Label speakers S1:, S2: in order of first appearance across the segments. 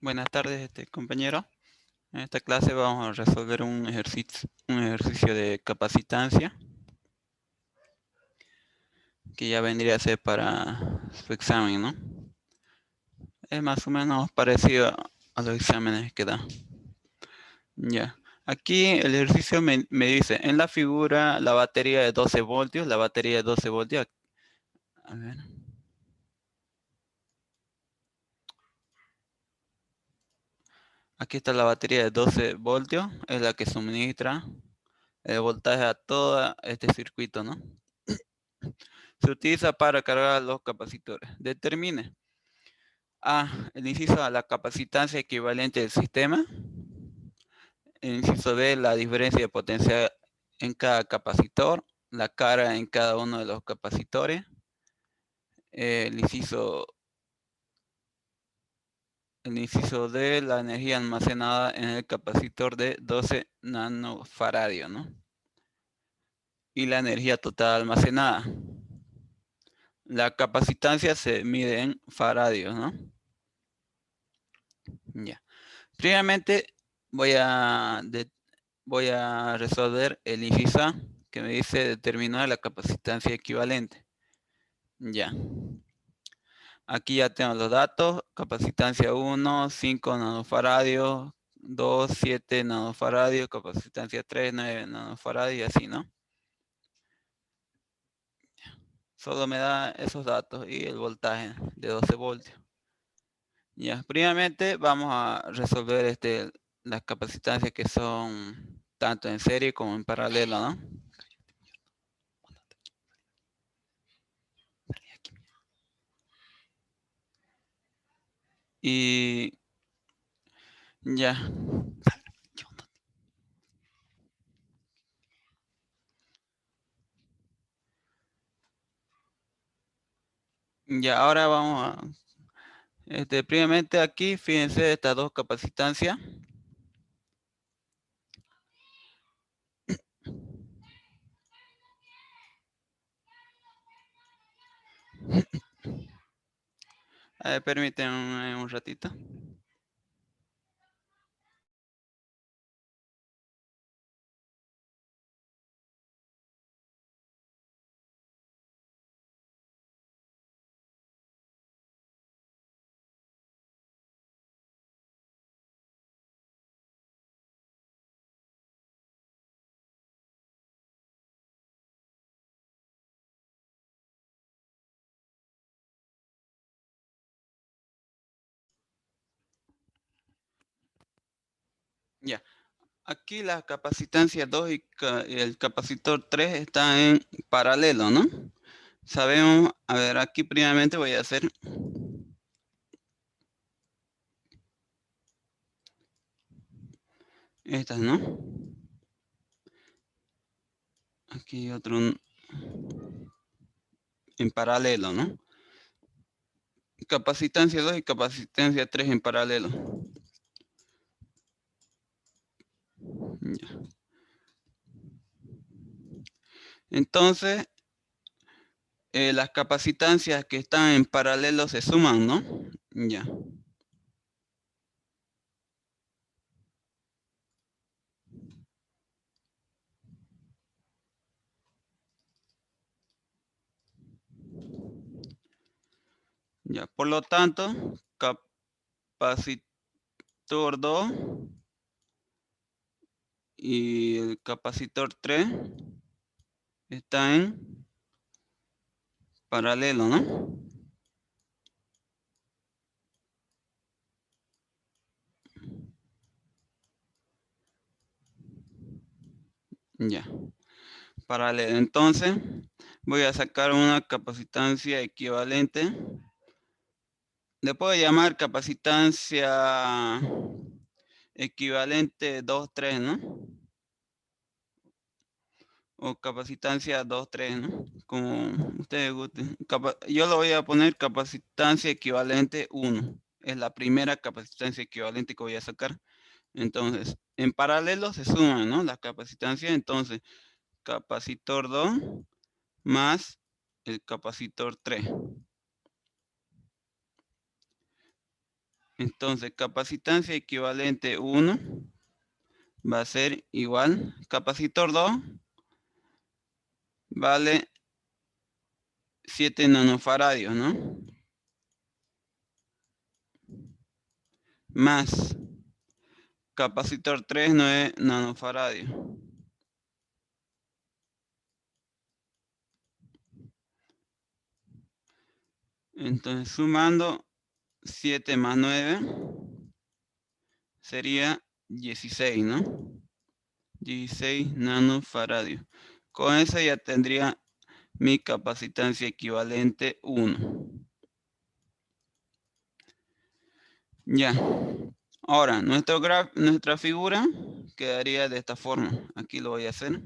S1: Buenas tardes, compañero. En esta clase vamos a resolver un ejercicio de capacitancia que ya vendría a ser para su examen, ¿no? Es más o menos parecido a los exámenes que da. Ya. Aquí el ejercicio me dice, en la figura, la batería de 12 voltios, a ver. Aquí está la batería de 12 voltios, es la que suministra el voltaje a todo este circuito, ¿no? Se utiliza para cargar los capacitores. Determine A, el inciso A, la capacitancia equivalente del sistema. El inciso B, la diferencia de potencial en cada capacitor, la carga en cada uno de los capacitores. El inciso D, la energía almacenada en el capacitor de 12 nanofaradios, ¿no? Y la energía total almacenada. La capacitancia se mide en faradios, ¿no? Ya. Primeramente voy a resolver el inciso A, que me dice determinar la capacitancia equivalente. Ya. Aquí ya tengo los datos. Capacitancia 1, 5 nanofaradios, 2, 7 nanofaradios, capacitancia 3, 9 nanofaradios y así, ¿no? Solo me da esos datos y el voltaje de 12 voltios. Ya, primeramente vamos a resolver las capacitancias que son tanto en serie como en paralelo, ¿no? Y ya. Ya, ahora vamos a... primeramente aquí, fíjense estas dos capacitancias. Permítanme un ratito. Ya, aquí la capacitancia 2 y el capacitor 3 están en paralelo, ¿no? Sabemos, a ver, aquí primeramente voy a hacer estas, ¿no? Aquí otro en paralelo, ¿no? Capacitancia 2 y capacitancia 3 en paralelo. Ya. Entonces, las capacitancias que están en paralelo se suman, ¿no? Ya. Ya, por lo tanto, capacitor 2 y el capacitor 3 está en paralelo, ¿no? Ya, paralelo. Entonces, voy a sacar una capacitancia equivalente. Le puedo llamar capacitancia equivalente 2,3, ¿no? O capacitancia 2,3, ¿no? Como ustedes gusten. Yo lo voy a poner capacitancia equivalente 1. Es la primera capacitancia equivalente que voy a sacar. Entonces, en paralelo se suman, ¿no? Las capacitancias. Entonces, capacitor 2 más el capacitor 3. Entonces, capacitancia equivalente 1 va a ser igual. Capacitor 2 vale 7 nanofaradios, ¿no? Más capacitor 3, 9 nanofaradios. Entonces, sumando 7 más 9 sería 16, ¿no? 16 nanofaradios. Con eso ya tendría mi capacitancia equivalente 1. Ya. Ahora, nuestra figura quedaría de esta forma. Aquí lo voy a hacer.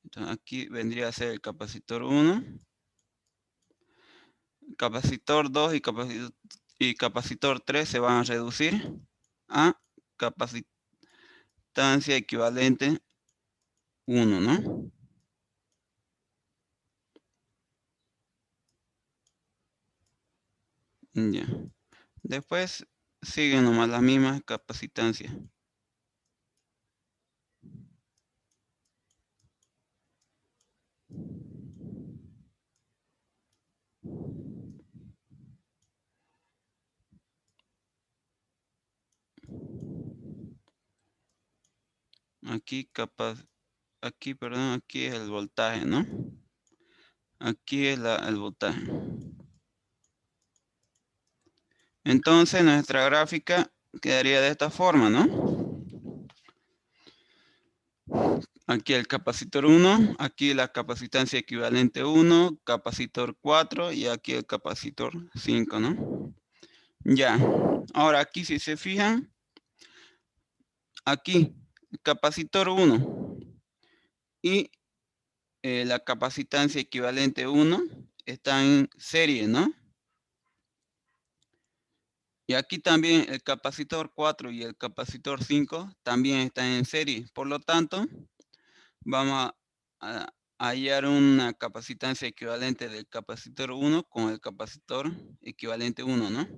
S1: Entonces, aquí vendría a ser el capacitor 1, capacitor 2 y capacitor 3 se van a reducir a capacitancia equivalente 1, ¿no? Ya. Después siguen nomás las mismas capacitancias. Aquí perdón, aquí es el voltaje, ¿no? Aquí es el voltaje. Entonces nuestra gráfica quedaría de esta forma, ¿no? Aquí el capacitor 1, aquí la capacitancia equivalente 1, capacitor 4 y aquí el capacitor 5, ¿no? Ya, ahora aquí si se fijan, aquí el capacitor 1 y la capacitancia equivalente 1 están en serie, ¿no? Y aquí también el capacitor 4 y el capacitor 5 también están en serie. Por lo tanto, vamos a hallar una capacitancia equivalente del capacitor 1 con el capacitor equivalente 1, ¿no?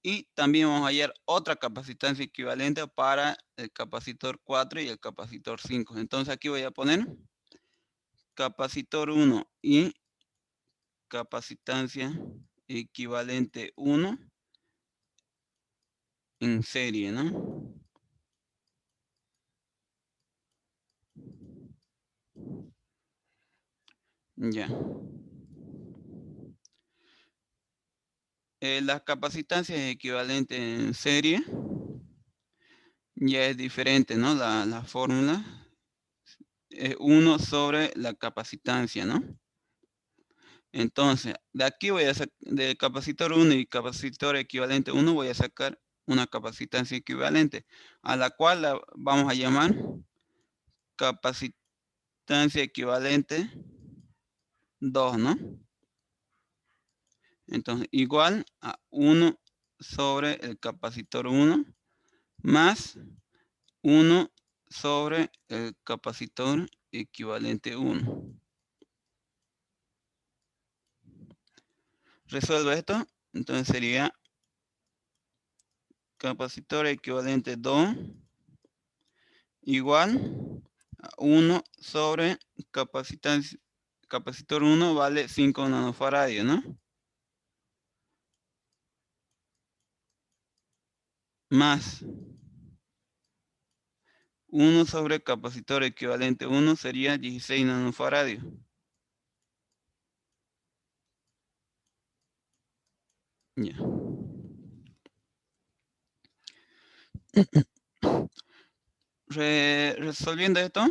S1: Y también vamos a hallar otra capacitancia equivalente para el capacitor 4 y el capacitor 5. Entonces aquí voy a poner capacitor 1 y capacitancia equivalente 1 en serie, ¿no? Ya. Las capacitancias equivalentes en serie ya es diferente, ¿no? La fórmula es 1 sobre la capacitancia, ¿no? Entonces, de aquí voy a sacar, de capacitor 1 y capacitor equivalente 1 voy a sacar una capacitancia equivalente, a la cual la vamos a llamar capacitancia equivalente 2, ¿no? Entonces, igual a 1 sobre el capacitor 1 más 1 sobre el capacitor equivalente 1. Resuelvo esto, entonces sería capacitor equivalente 2 igual a 1 sobre capacitor 1 vale 5 nanofaradios, ¿no? Más 1 sobre capacitor equivalente 1 sería 16 nanofaradios. Ya. Resolviendo esto,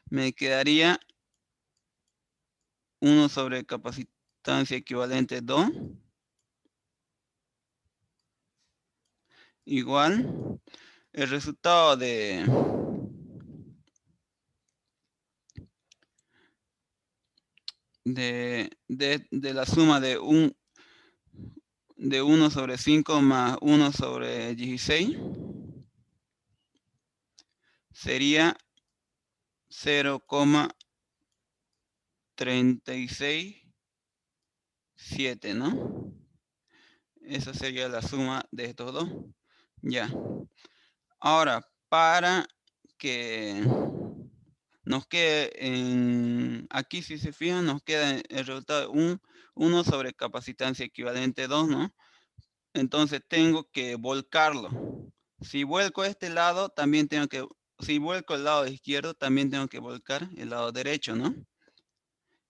S1: me quedaría 1 sobre capacitancia equivalente 2 igual el resultado de la suma de 1 sobre 5 más 1 sobre 16 sería 0,367, ¿no? Esa sería la suma de estos dos. Ya. Ahora, para que nos quede aquí, si se fijan, nos queda el resultado de 1 sobre capacitancia equivalente 2, ¿no? Entonces tengo que volcarlo. Si vuelco este lado, también tengo que, si vuelco el lado izquierdo, también tengo que volcar el lado derecho, ¿no?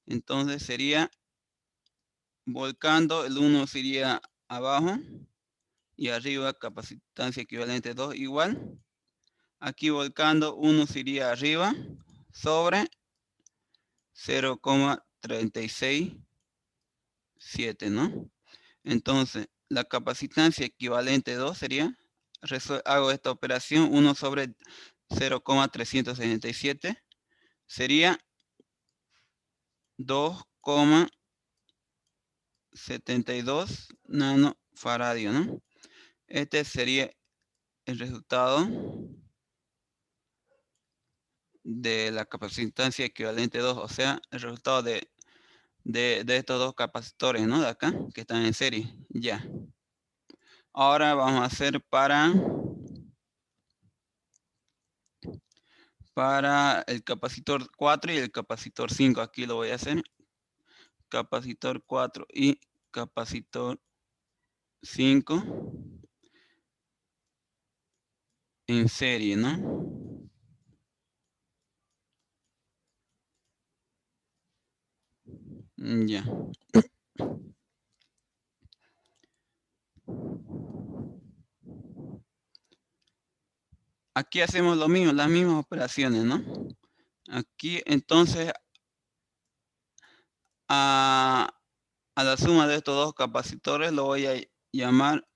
S1: Entonces sería, volcando, el 1 sería abajo y arriba capacitancia equivalente 2 igual. Aquí volcando, 1 sería arriba sobre 0,367, ¿no? Entonces, la capacitancia equivalente 2 sería, hago esta operación, 1 sobre 0,367 sería 2,72 nanofaradios, ¿no? Este sería el resultado de la capacitancia equivalente 2, o sea, el resultado de estos dos capacitores, ¿no? De acá, que están en serie, ya. Ahora vamos a hacer para el capacitor 4 y el capacitor 5. Aquí lo voy a hacer. Capacitor 4 y capacitor 5 en serie, ¿no? Ya. Aquí hacemos lo mismo, las mismas operaciones, ¿no? Aquí entonces a la suma de estos dos capacitores lo voy a llamar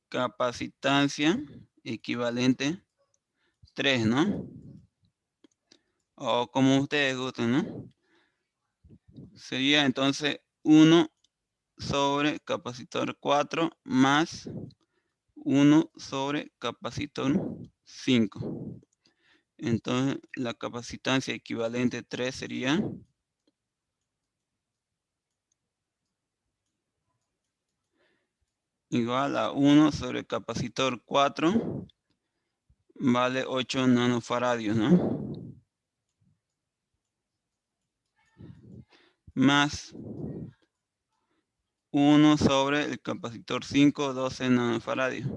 S1: capacitancia equivalente 3, ¿no? O como ustedes gusten, ¿no? Sería entonces 1 sobre capacitor 4 más 1 sobre capacitor 5. Entonces la capacitancia equivalente 3 sería igual a 1 sobre capacitor 4 vale 8 nanofaradios, ¿no? Más 1 sobre el capacitor 5, 12 nanofaradios.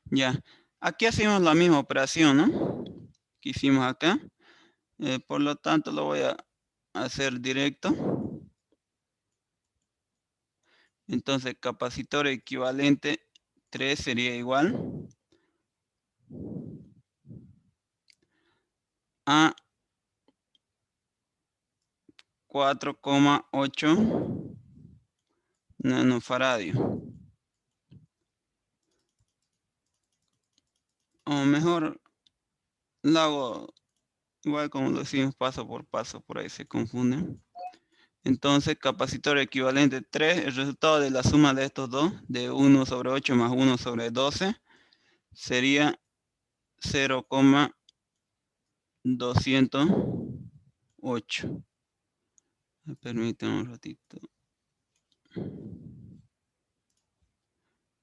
S1: Ya, aquí hacemos la misma operación, ¿no? Que hicimos acá. Por lo tanto, lo voy a hacer directo. Entonces, capacitor equivalente 3 sería igual a 4,8 nanofaradios. O mejor, lo hago igual como lo hicimos paso por paso, por ahí se confunden. Entonces, capacitor equivalente 3, el resultado de la suma de estos dos, de 1 sobre 8 más 1 sobre 12, sería 0,208. Permítanme un ratito.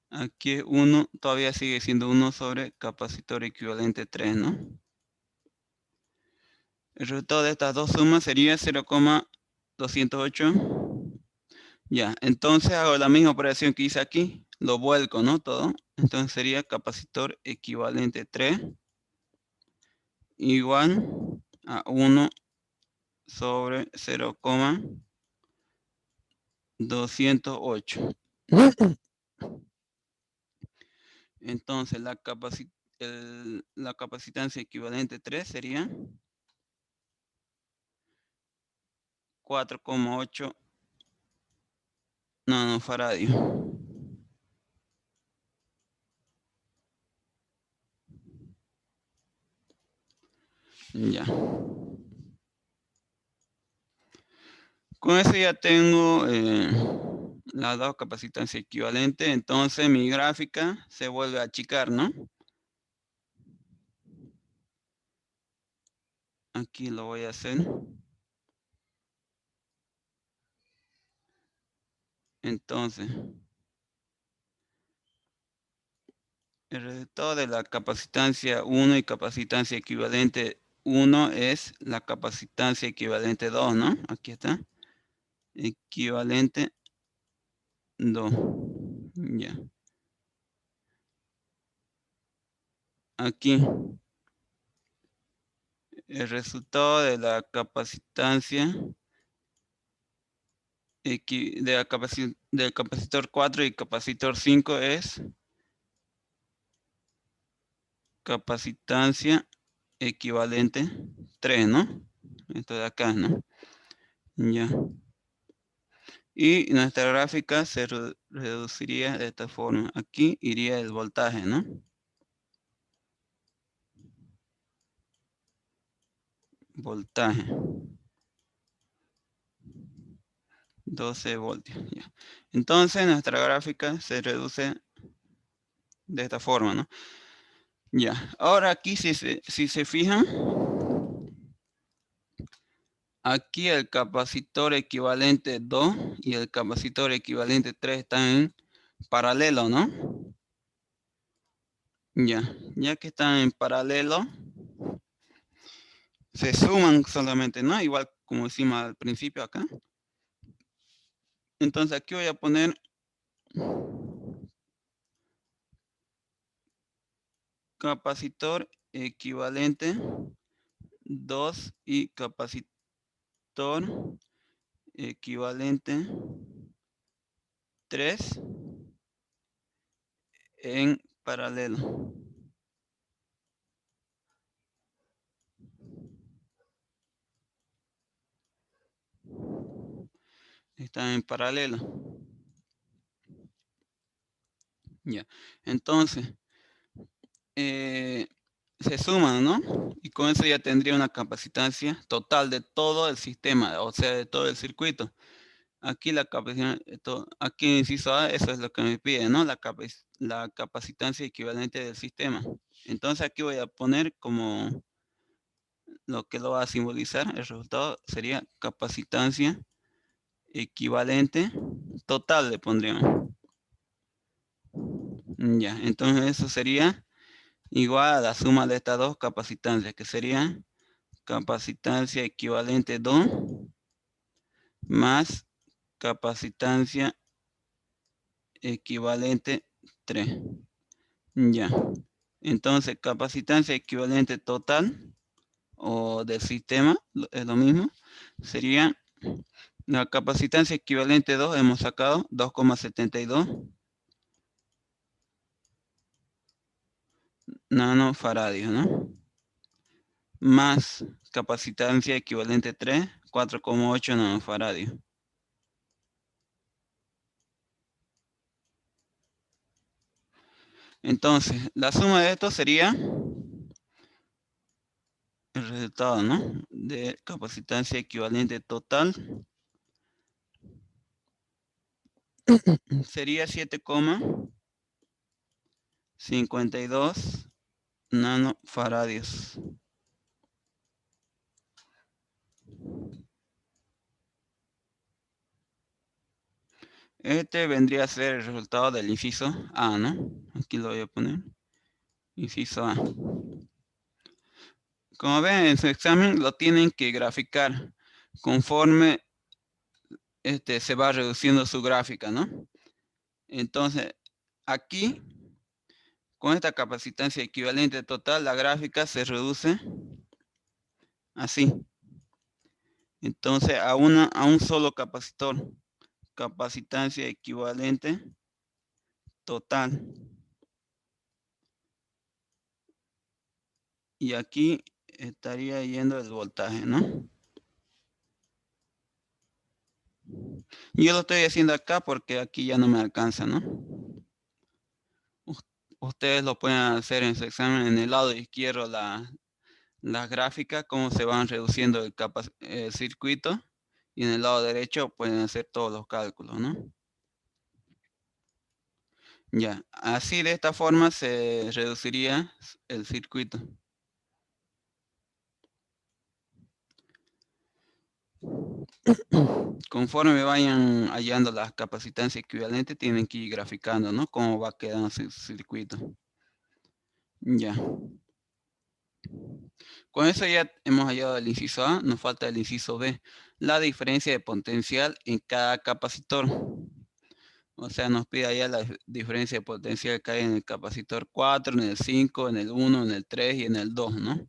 S1: Aquí es 1, todavía sigue siendo 1 sobre capacitor equivalente 3, ¿no? El resultado de estas dos sumas sería 0,208. Ya, entonces hago la misma operación que hice aquí. Lo vuelco, ¿no? Todo. Entonces sería capacitor equivalente 3 igual a 1 sobre 0,208. Entonces la capacitancia equivalente 3 sería 4,8 nanofaradios. Ya. Con eso ya tengo las dos capacitancias equivalentes. Entonces mi gráfica se vuelve a achicar, ¿no? Aquí lo voy a hacer. Entonces, el resultado de la capacitancia 1 y capacitancia equivalente 1 es la capacitancia equivalente 2, ¿no? Aquí está. Equivalente 2. Ya. Aquí, el resultado de la capacitancia del capacitor 4 y capacitor 5 es capacitancia equivalente 3, ¿no? Esto de acá, ¿no? Ya. Y nuestra gráfica se reduciría de esta forma. Aquí iría el voltaje, ¿no? Voltaje. 12 voltios. Ya. Entonces nuestra gráfica se reduce de esta forma, ¿no? Ya. Ahora aquí si se fijan, aquí el capacitor equivalente 2 y el capacitor equivalente 3 están en paralelo, ¿no? Ya que están en paralelo, se suman solamente, ¿no? Igual como hicimos al principio acá. Entonces aquí voy a poner capacitor equivalente 2 y capacitor equivalente 3 en paralelo. Están en paralelo. Ya. Entonces, se suman, ¿no? Y con eso ya tendría una capacitancia total de todo el sistema, o sea, de todo el circuito. Aquí la capacidad, aquí en inciso A, eso es lo que me pide, ¿no? La capacitancia equivalente del sistema. Entonces aquí voy a poner como lo que lo va a simbolizar, el resultado sería capacitancia equivalente total, le pondríamos. Ya, entonces eso sería igual a la suma de estas dos capacitancias, que sería capacitancia equivalente 2 más capacitancia equivalente 3. Ya. Entonces, capacitancia equivalente total o del sistema, es lo mismo, sería la capacitancia equivalente 2, hemos sacado 2,72 nanofaradios, ¿no? Más capacitancia equivalente 3, 4,8 nanofaradios. Entonces, la suma de esto sería el resultado, ¿no? De capacitancia equivalente total. Sería 7,52 nanofaradios. Este vendría a ser el resultado del inciso A, ¿no? Aquí lo voy a poner. Inciso A. Como ven, en su examen lo tienen que graficar conforme se va reduciendo su gráfica, ¿no? Entonces, aquí, con esta capacitancia equivalente total, la gráfica se reduce así. Entonces, a un solo capacitor, capacitancia equivalente total. Y aquí estaría yendo el voltaje, ¿no? Yo lo estoy haciendo acá porque aquí ya no me alcanza, ¿no? Ustedes lo pueden hacer en su examen en el lado izquierdo, las gráficas, cómo se van reduciendo el circuito. Y en el lado derecho pueden hacer todos los cálculos, ¿no? Ya, así de esta forma se reduciría el circuito. Conforme vayan hallando las capacitancias equivalentes, tienen que ir graficando, ¿no? Cómo va quedando su circuito. Ya. Con eso ya hemos hallado el inciso A, nos falta el inciso B. La diferencia de potencial en cada capacitor. O sea, nos pide allá la diferencia de potencial que hay en el capacitor 4, en el 5, en el 1, en el 3 y en el 2, ¿no?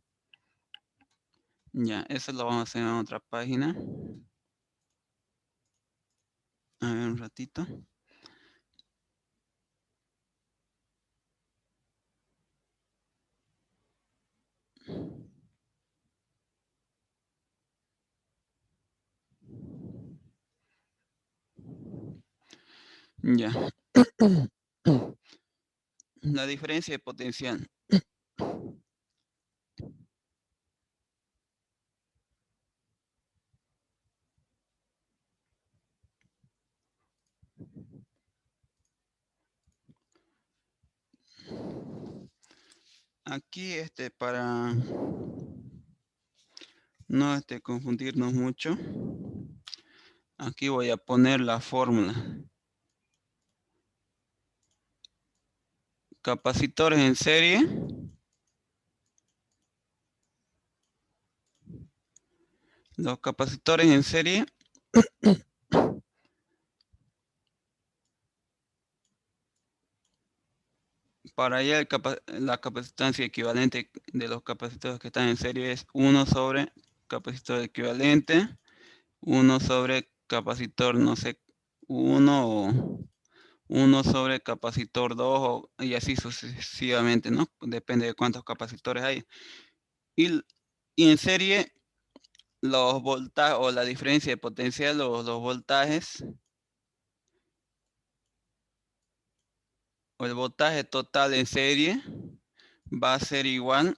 S1: Ya, eso lo vamos a hacer en otra página. A ver un ratito. Ya. La diferencia de potencial. Aquí, para no confundirnos mucho, aquí voy a poner la fórmula. Capacitores en serie. Los capacitores en serie para allá la capacitancia equivalente de los capacitores que están en serie es 1 sobre capacitor equivalente, 1 sobre capacitor, no sé, 1 o 1 sobre capacitor 2 y así sucesivamente, ¿no? Depende de cuántos capacitores hay. Y, y en serie, los voltajes o la diferencia de potencial o los voltajes o el voltaje total en serie va a ser igual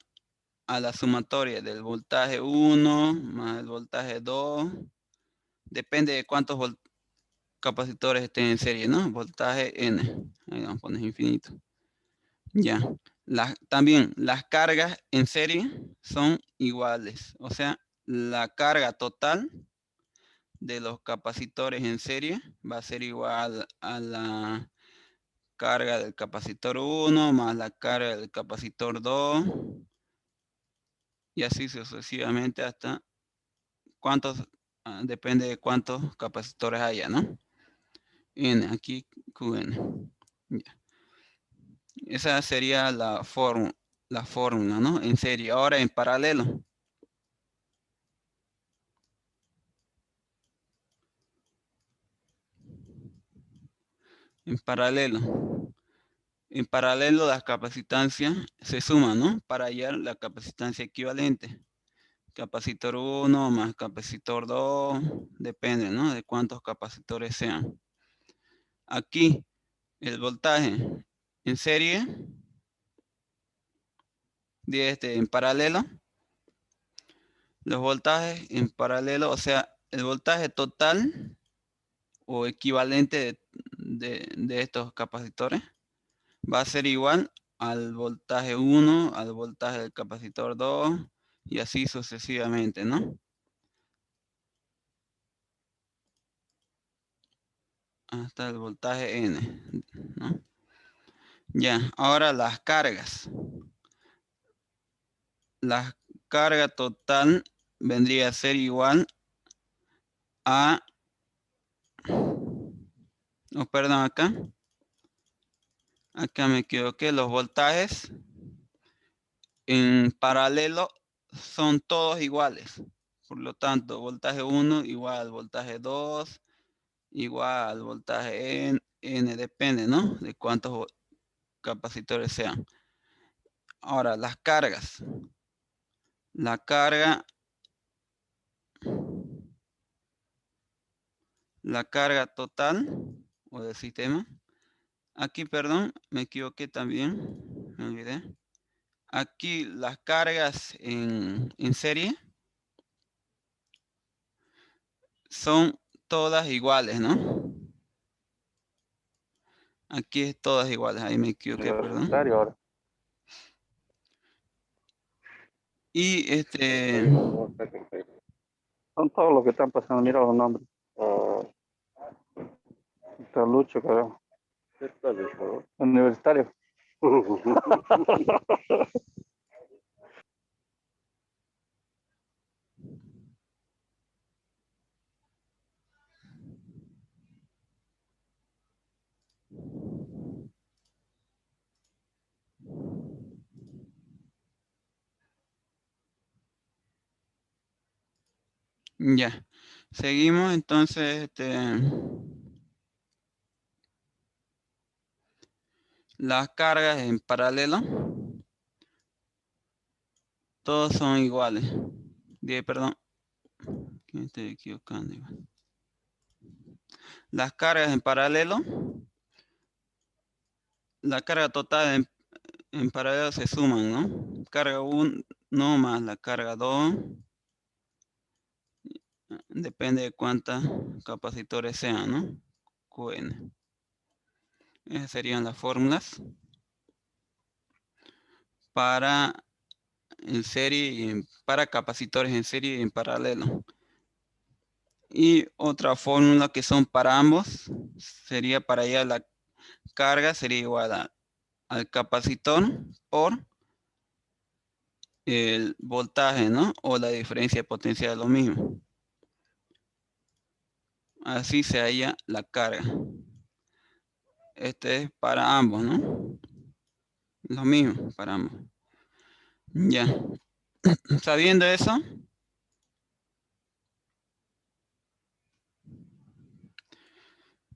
S1: a la sumatoria del voltaje 1 más el voltaje 2. Depende de cuántos capacitores estén en serie, ¿no? Voltaje N. Ahí vamos a poner infinito. Ya. También las cargas en serie son iguales. O sea, la carga total de los capacitores en serie va a ser igual a la carga del capacitor 1 más la carga del capacitor 2 y así sucesivamente hasta cuántos, depende de cuántos capacitores haya, ¿no? N, aquí QN. Ya. Esa sería la fórmula, ¿no? En serie. Ahora en paralelo. En paralelo. En paralelo las capacitancias se suman, ¿no? Para hallar la capacitancia equivalente. Capacitor 1 más capacitor 2, depende, ¿no? De cuántos capacitores sean. Aquí el voltaje en serie, en paralelo, los voltajes en paralelo, o sea, el voltaje total o equivalente de estos capacitores va a ser igual al voltaje 1, al voltaje del capacitor 2 y así sucesivamente, ¿no? hasta el voltaje N, ¿no? Ya, ahora las cargas. La carga total vendría a ser igual a, oh, perdón, acá me equivoqué, los voltajes en paralelo son todos iguales. Por lo tanto, voltaje 1 igual al voltaje 2, igual al voltaje N depende, ¿no? De cuántos capacitores sean. Ahora, las cargas. La carga total o del sistema. Aquí, perdón, me equivoqué también, me olvidé. Aquí las cargas en serie son todas iguales, ¿no? Aquí es todas iguales, ahí me equivoqué, perdón.
S2: Ahora.
S1: Y
S2: Son todos los que están pasando, mira los nombres. Está Lucho, creo. Universitario.
S1: ya. Seguimos entonces, las cargas en paralelo. Todos son iguales. Perdón. Me estoy equivocando. Las cargas en paralelo. La carga total en paralelo se suman, ¿no? Carga 1 más la carga 2. Depende de cuántos capacitores sean, ¿no? QN. Esas serían las fórmulas para en serie y para capacitores en serie y en paralelo. Y otra fórmula que son para ambos sería para allá la carga sería igual al capacitor por el voltaje, ¿no? O la diferencia de potencia de lo mismo. Así se halla la carga. Este es para ambos, ¿no? Lo mismo para ambos. Ya. Sabiendo eso,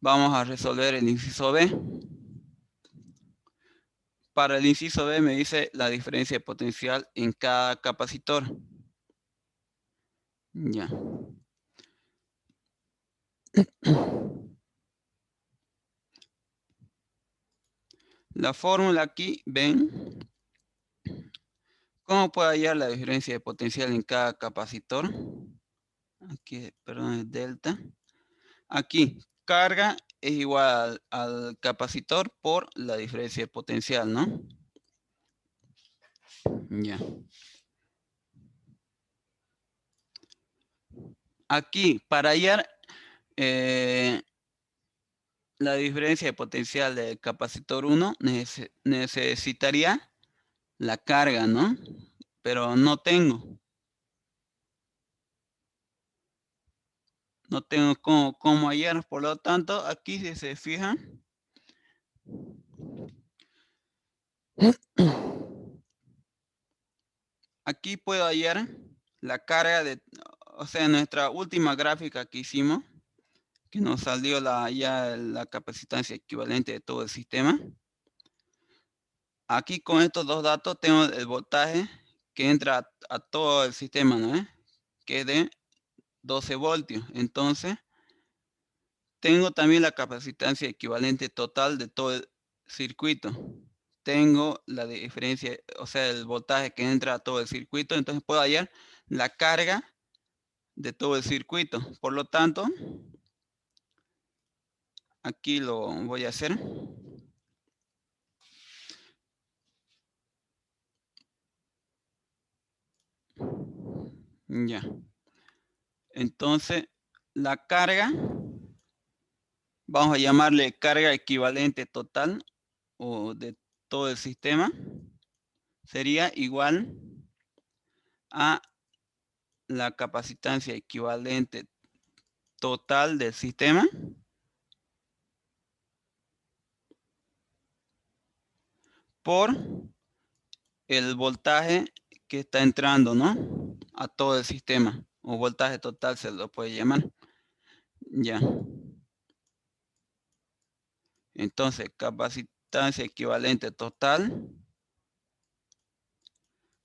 S1: vamos a resolver el inciso B. Para el inciso B me dice la diferencia de potencial en cada capacitor. Ya. La fórmula aquí, ven, ¿cómo puedo hallar la diferencia de potencial en cada capacitor? Aquí, perdón, es delta. Aquí, carga es igual al capacitor por la diferencia de potencial, ¿no? Ya. Aquí, para hallar la diferencia de potencial del capacitor 1, necesitaría la carga, ¿no? Pero no tengo. No tengo cómo hallar, por lo tanto, aquí si se fijan, aquí puedo hallar la carga de, o sea, nuestra última gráfica que hicimos, que nos salió ya la capacitancia equivalente de todo el sistema. Aquí con estos dos datos tengo el voltaje que entra a todo el sistema, ¿no? Que es de 12 voltios. Entonces, tengo también la capacitancia equivalente total de todo el circuito. Tengo la diferencia, o sea, el voltaje que entra a todo el circuito. Entonces puedo hallar la carga de todo el circuito. Por lo tanto, aquí lo voy a hacer. Ya. Entonces, la carga Vamos a llamarle carga equivalente total o de todo el sistema. Sería igual a la capacitancia equivalente total del sistema por el voltaje que está entrando, ¿no? A todo el sistema, o voltaje total se lo puede llamar. Ya. Entonces, capacitancia equivalente total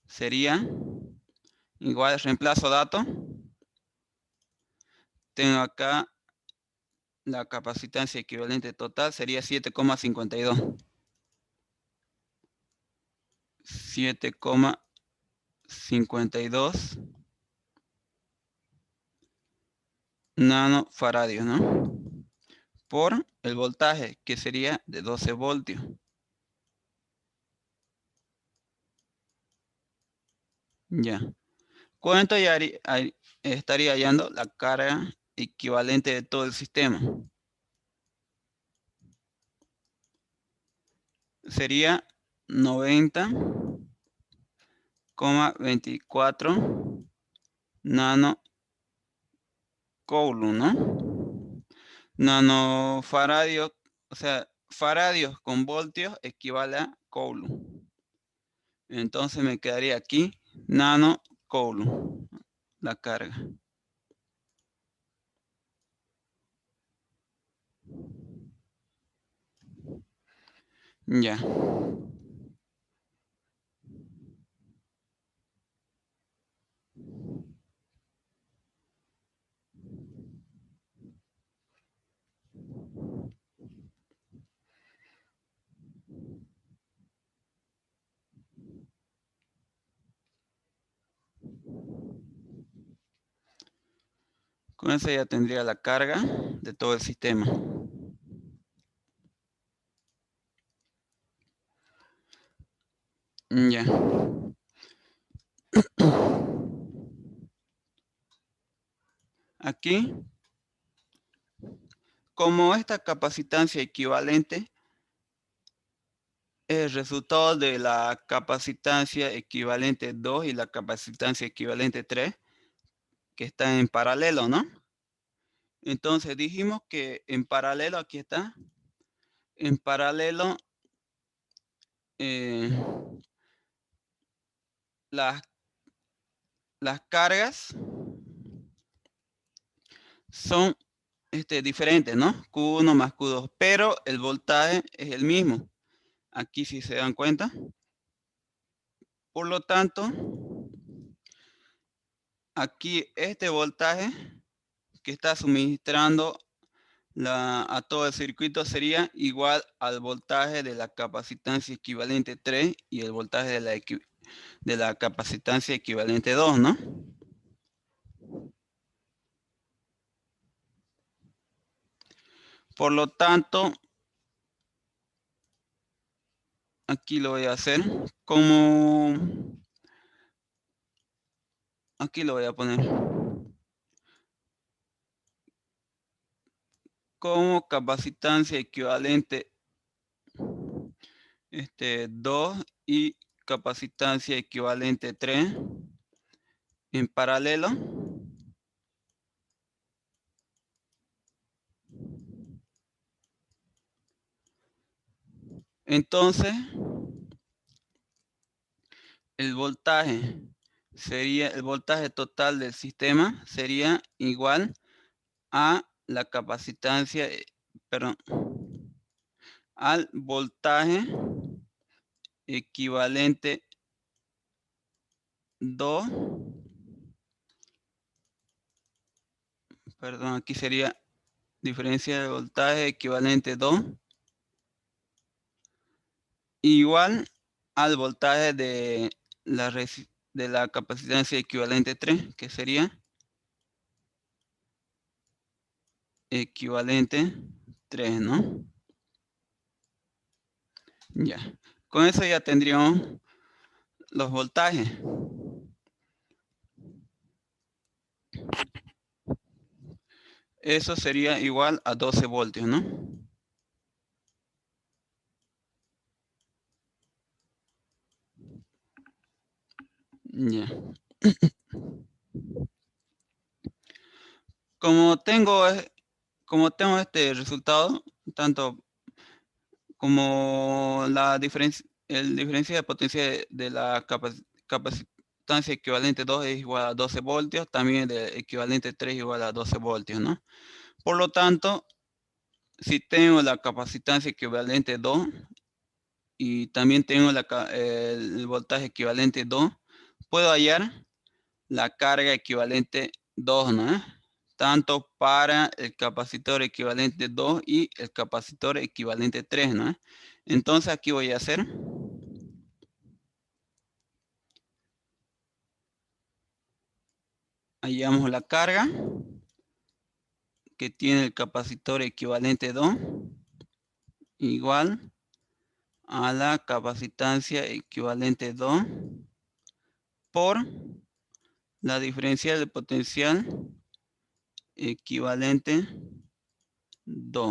S1: sería igual, reemplazo dato. Tengo acá la capacitancia equivalente total sería 7,52. 7,52 nanofaradios, ¿no? Por el voltaje, que sería de 12 voltios. Ya. ¿Cuánto estaría hallando la carga equivalente de todo el sistema? Sería 90,24 nanocoulomb, ¿no? Nanofaradios, o sea, faradios con voltios equivale a coulomb. Entonces me quedaría aquí nanocoulomb, la carga. Ya. Con eso ya tendría la carga de todo el sistema. Ya. Aquí, como esta capacitancia equivalente es el resultado de la capacitancia equivalente 2 y la capacitancia equivalente 3, que están en paralelo, ¿no? Entonces dijimos que en paralelo, aquí está, en paralelo eh, las cargas son diferentes, ¿no? Q1 más Q2, pero el voltaje es el mismo. Aquí si se dan cuenta. Por lo tanto, aquí este voltaje que está suministrando a todo el circuito sería igual al voltaje de la capacitancia equivalente 3 y el voltaje de la capacitancia equivalente 2, ¿no? Por lo tanto, aquí lo voy a hacer como... Aquí lo voy a poner como capacitancia equivalente 2 y capacitancia equivalente 3 en paralelo. Entonces, el voltaje el voltaje total del sistema sería igual a la capacitancia, perdón, al voltaje equivalente 2, perdón, aquí sería diferencia de voltaje equivalente 2, igual al voltaje de la capacitancia equivalente 3, que sería equivalente 3, ¿no? Ya. Con eso ya tendríamos los voltajes. Eso sería igual a 12 voltios, ¿no? Ya. Como tengo, este resultado, tanto como la diferencia, diferencia de potencia de la capacitancia equivalente 2 es igual a 12 voltios, también el equivalente 3 igual a 12 voltios, ¿no? Por lo tanto, si tengo la capacitancia equivalente 2 y también tengo el voltaje equivalente 2, puedo hallar la carga equivalente 2, ¿no? Tanto para el capacitor equivalente 2 y el capacitor equivalente 3, ¿no? Entonces aquí voy a hacer, hallamos la carga que tiene el capacitor equivalente 2 igual a la capacitancia equivalente 2 por la diferencial de potencial equivalente 2.